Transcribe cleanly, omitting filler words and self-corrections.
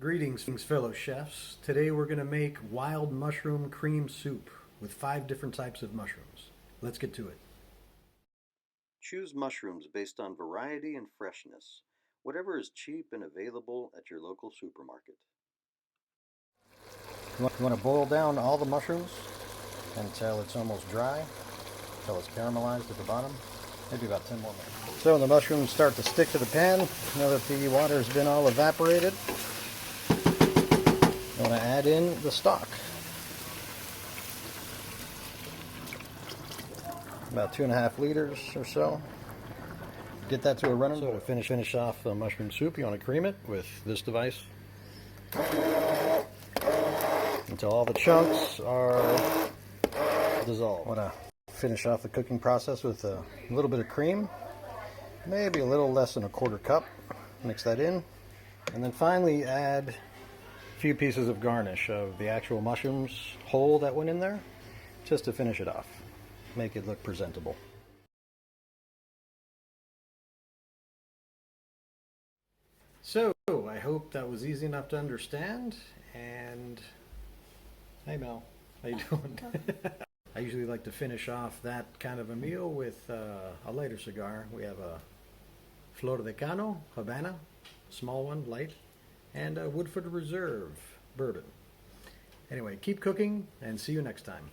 Greetings, fellow chefs. Today we're going to make wild mushroom cream soup with 5 different types of mushrooms. Let's get to it. Choose mushrooms based on variety and freshness, whatever is cheap and available at your local supermarket. You want to boil down all the mushrooms until it's almost dry, until it's caramelized at the bottom. Maybe about 10 more minutes. So when the mushrooms start to stick to the pan, now that the water has been all evaporated, you want to add in the stock. About 2.5 liters or so. Get that to a running boil. So to finish off the mushroom soup, you want to cream it with this device until all the chunks are dissolved. Want to finish off the cooking process with a little bit of cream, maybe a little less than 1/4 cup. Mix that in, and then finally add a few pieces of garnish of the actual mushrooms whole that went in there, just to finish it off, make it look presentable. So I hope that was easy enough to understand. And hey Mel, how you doing? I usually like to finish off that kind of a meal with a lighter cigar. We have a Flor de Cano Habana, small one, light, and a Woodford Reserve bourbon. Anyway, keep cooking and see you next time.